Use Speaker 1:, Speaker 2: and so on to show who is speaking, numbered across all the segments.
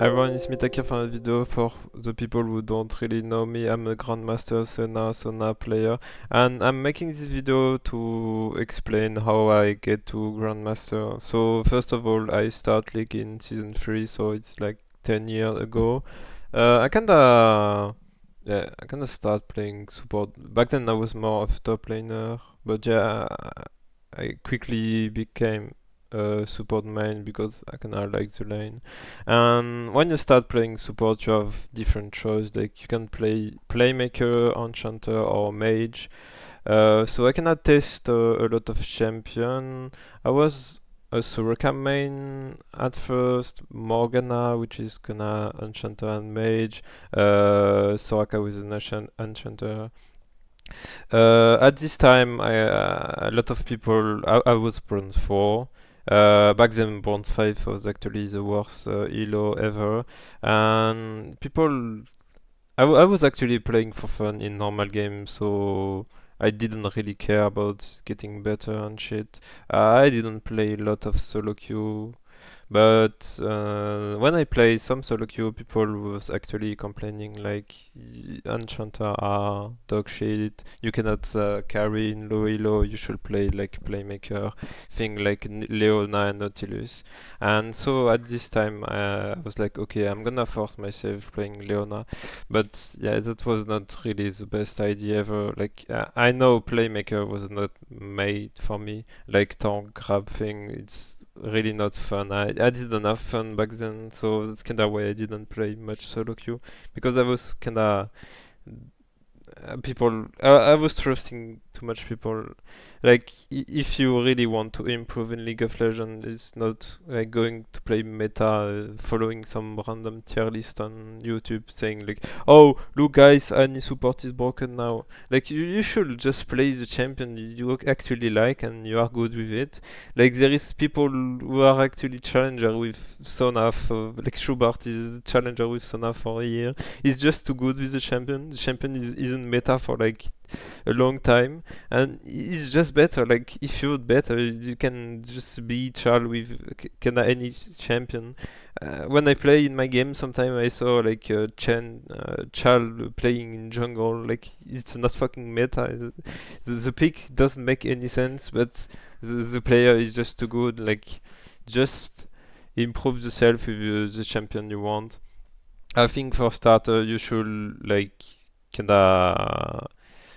Speaker 1: Everyone, it's me Takyre from a video. For the people who don't really know me, I'm a Grandmaster Sona player, and I'm making this video to explain how I get to Grandmaster. So first of all, I start like in season 3, so it's like 10 years ago. I kinda I kinda start playing support. Back then I was more of a top laner, but yeah, I quickly became a support main because I kinda like the lane. And when you start playing support, you have different choices. Like you can play playmaker, enchanter, or mage. So I cannot test a lot of champion. I was a Soraka main at first, Morgana, which is kinda enchanter and mage, Soraka with an enchanter. At this time, a lot of people. I was bronze 4. Back then, bronze 5 was actually the worst elo ever, and people. I was actually playing for fun in normal games, so I didn't really care about getting better and shit. I didn't play a lot of solo queue. But when I play some solo queue, people was actually complaining like Enchanter are dog shit. You cannot carry in low elo. You should play like playmaker, thing like Leona and Nautilus. And so at this time, I was like, okay, I'm gonna force myself playing Leona. But yeah, that was not really the best idea ever. Like I know playmaker was not made for me. Like tank grab thing, it's really not fun. I didn't have fun back then, so that's kinda why I didn't play much solo queue because I was kinda people. I was trusting too much people. Like if you really want to improve in League of Legends, it's not like going to play meta, following some random tier list on YouTube saying like, "Oh, look guys, any support is broken now." Like you should just play the champion you actually like and you are good with it. Like there is people who are actually challenger with Sona. Like Schubert is challenger with Sona for a year. He's just too good with the champion. The champion isn't meta for like a long time, and it's just better. Like if you're better, you can just be Chal with kinda any champion. When I play in my game, sometimes I saw like Chal playing in jungle. Like it's not fucking meta. The pick doesn't make any sense, but the player is just too good. Like just improve yourself with the champion you want. I think for starter, you should like kinda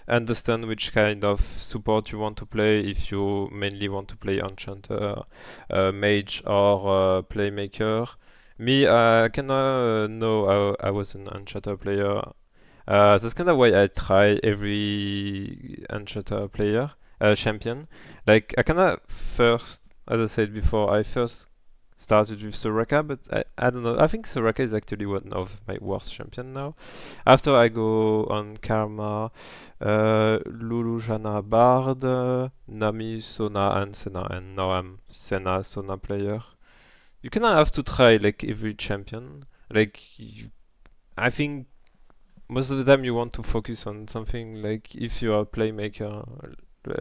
Speaker 1: understand which kind of support you want to play. If you mainly want to play enchanter, mage, or playmaker. Me, I kinda know I was an enchanter player. That's kinda why I try every enchanter player champion. Like I kinda first, as I said before, I first started with Soraka, but I don't know. I think Soraka is actually one of my worst champion now. After I go on Karma, Lulu, Jana, Bard, Nami, Sona, and Senna, and now I'm Senna, Sona player. You cannot have to try like every champion. I think most of the time you want to focus on something. Like if you are a playmaker,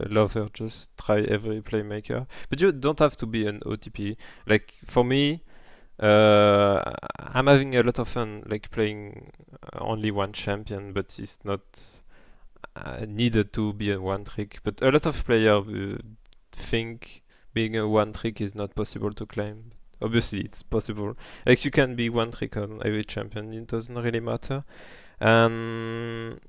Speaker 1: lover, just try every playmaker. But you don't have to be an OTP. Like for me, I'm having a lot of fun like playing only one champion, but it's not needed to be a one trick. But a lot of players think being a one trick is not possible to claim. Obviously, it's possible. Like you can be one trick on every champion. It doesn't really matter. And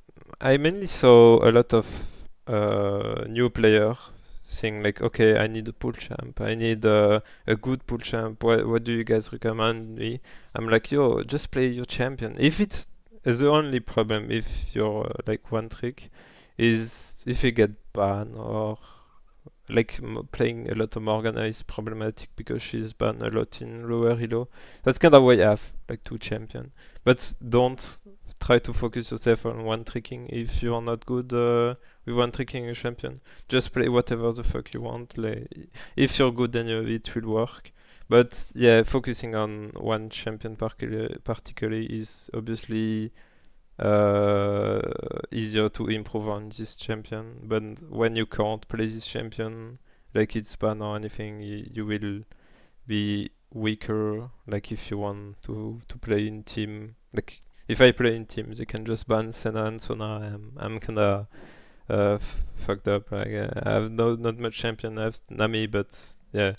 Speaker 1: I mainly saw a lot of new players saying like, okay, I need a pool champ. I need a good pool champ. What do you guys recommend me? I'm like, yo, just play your champion. If it's the only problem, if you're like one trick, is if you get banned or like playing a lot of Morgana is problematic because she's banned a lot in lower elo. That's kind of why I have like two champion. But don't try to focus yourself on one tricking if you're not good with one tricking a champion. Just play whatever the fuck you want. Like, if you're good, then it will work. But yeah, focusing on one champion particularly is obviously uh, easier to improve on this champion. But when you can't play this champion, like it's ban or anything, you will be weaker. Like if you want to play in team, like if I play in team, they can just ban Senna and Sona. I'm kinda fucked up. Like I have not much champion. I have Nami, but yeah.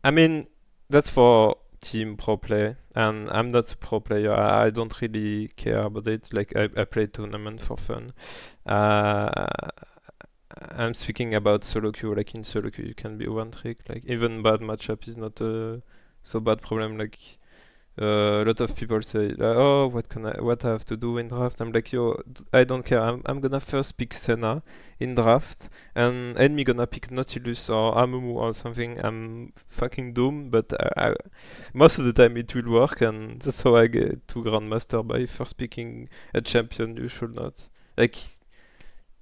Speaker 1: I mean, that's for team pro play, and I'm not a pro player. I don't really care about it. Like I play tournament for fun. Uh, I'm speaking about solo queue. Like in solo queue, you can be one trick. Like even bad matchup is not a so bad problem. Like a lot of people say, "Oh, what I have to do in draft?" I'm like, "Yo, I don't care. I'm gonna first pick Senna in draft, and enemy gonna pick Nautilus or Amumu or something. I'm fucking doomed, but most of the time it will work, and that's how I get to Grandmaster by first picking a champion you should not. Like,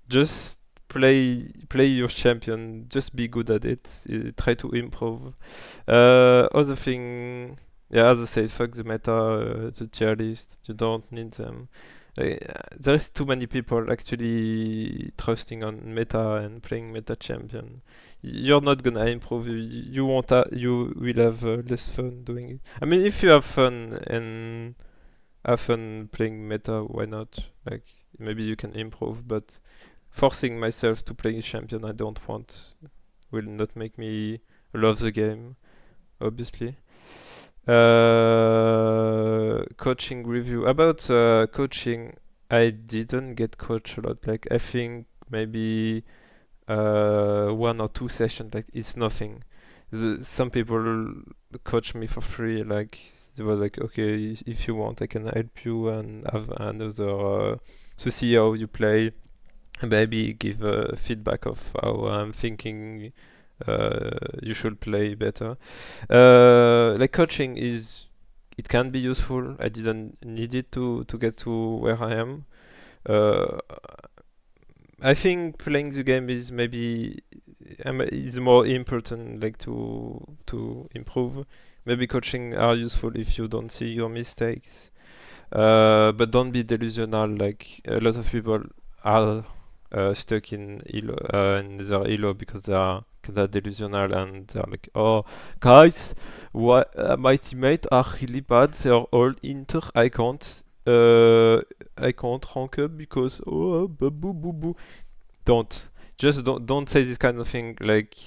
Speaker 1: just play your champion. Just be good at it. Try to improve. Other thing, yeah, as I said, fuck the meta, the tier list. You don't need them. There is too many people actually trusting on meta and playing meta champion. You're not gonna improve. You won't. You will have less fun doing it. I mean, if you have fun and have fun playing meta, why not? Like maybe you can improve, but forcing myself to play champion I don't want will not make me love the game, obviously. Coaching review. About coaching, I didn't get coached a lot. Like I think maybe 1 or 2 sessions. Like it's nothing. Some people coach me for free. Like they were like, okay, if you want, I can help you and have another to see how you play. Maybe give feedback of how I'm thinking you should play better. Like coaching it can be useful. I didn't need it to get to where I am. Uh, I think playing the game is maybe is more important, like to improve. Maybe coaching are useful if you don't see your mistakes. But don't be delusional. Like a lot of people are stuck in their elo because they are kind of delusional and they're like, oh, guys, my teammates are really bad. They are all inter. I can't rank up because boo boo boo boo. Don't say this kind of thing. Like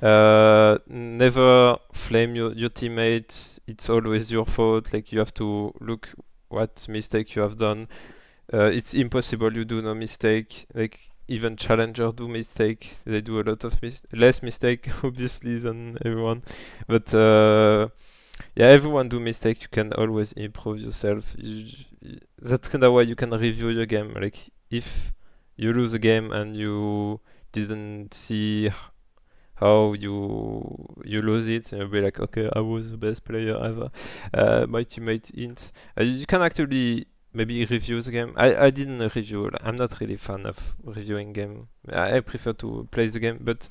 Speaker 1: never flame your teammates. It's always your fault. Like you have to look what mistake you have done. It's impossible you do no mistake. Like even challenger do mistake. They do a lot of less mistake obviously than everyone. But yeah, everyone do mistake. You can always improve yourself. That's kind of why you can review your game. Like if you lose a game and you didn't see how you lose it, and you'll be like, okay, I was the best player ever. My teammate int. You can actually maybe review the game. I didn't review. I'm not really fan of reviewing game. I prefer to play the game, but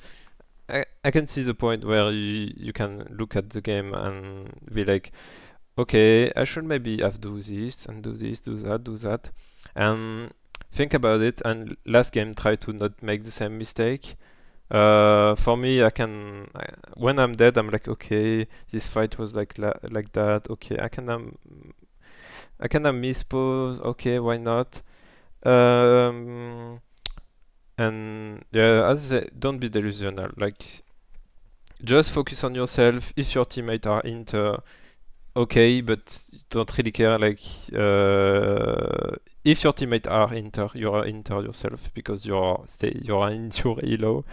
Speaker 1: I can see the point where you can look at the game and be like, okay, I should maybe have do this and do this, do that, and think about it. And last game, try to not make the same mistake. For me, when I'm dead, I'm like, okay, this fight was like that. Okay, I can miss pose. Okay, why not? Um, and yeah, as I say, don't be delusional. Like, just focus on yourself. If your teammates are inter, okay, but don't really care. Like, if your teammates are inter, you are inter yourself because you are in your elo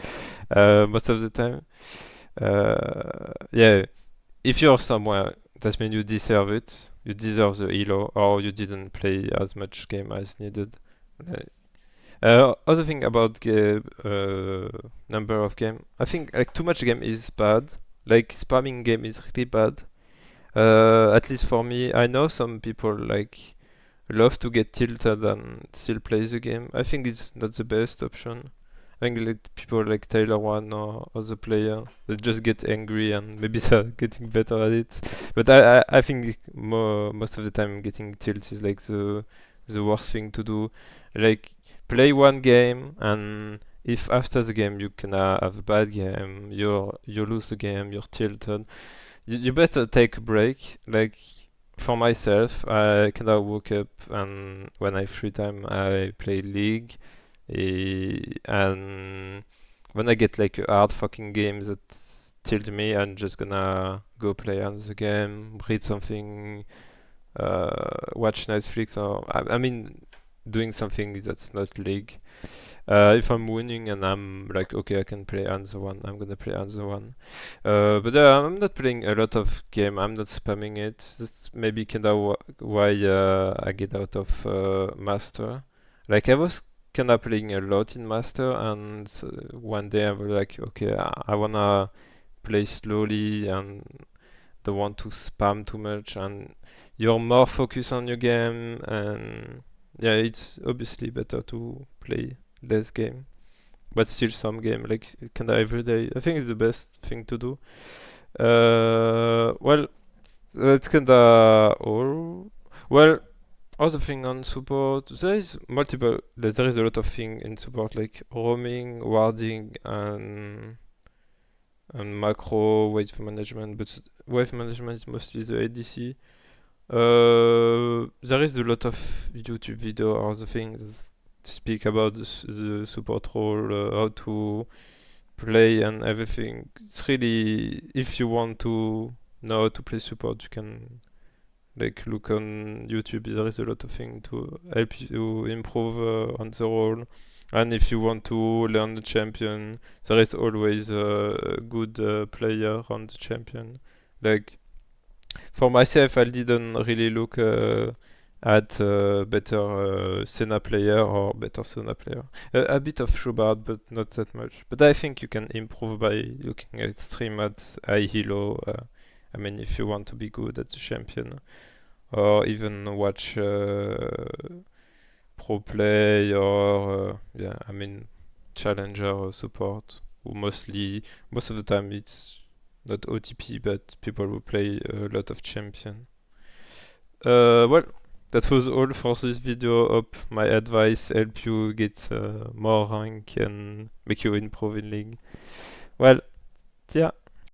Speaker 1: most of the time. Yeah, if you're somewhere, that means you deserve it. You deserve the elo, or you didn't play as much game as needed. Like, other thing about number of game, I think like too much game is bad. Like spamming game is really bad. At least for me, I know some people like love to get tilted and still play the game. I think it's not the best option. I think like people like Taylor One or other player that just get angry and maybe they're getting better at it. But I think most of the time getting tilt is like the worst thing to do. Like play one game and if after the game you can have a bad game, you lose the game, you're tilted. you better take a break. Like for myself, I kind of woke up and when I have free time, I play League. And when I get like a hard fucking game that tilts me, I'm just gonna go play on the game, read something, watch Netflix, or I mean, doing something that's not League. If I'm winning and I'm like, okay, I can play on the one, I'm gonna play on the one. But I'm not playing a lot of game. I'm not spamming it. That's maybe kinda why I get out of Master. Like I was kinda playing a lot in Master, and one day I was like, okay, I wanna play slowly and don't want to spam too much, and you're more focused on your game, and yeah, it's obviously better to play less game, but still some game, like kinda every day. I think it's the best thing to do. Well, that's kinda all. Well, other thing on support, there is multiple. There is a lot of thing in support, like roaming, warding, and macro wave management. But wave management is mostly the ADC. There is a lot of YouTube video or the things that speak about the support role, how to play and everything. It's really, if you want to know how to play support, you can like look on YouTube. There is a lot of things to help you improve on the role. And if you want to learn the champion, there is always a good player on the champion. Like for myself, I didn't really look at better Senna player or better Sona player. A bit of Schubert, but not that much. But I think you can improve by looking at stream at high Hilo. I mean, if you want to be good at the champion, or even watch pro play or yeah, I mean, challenger support. Who most of the time it's not OTP, but people who play a lot of champion. Well, that was all for this video. Hope my advice help you get more rank and make you improve in League. Well, yeah.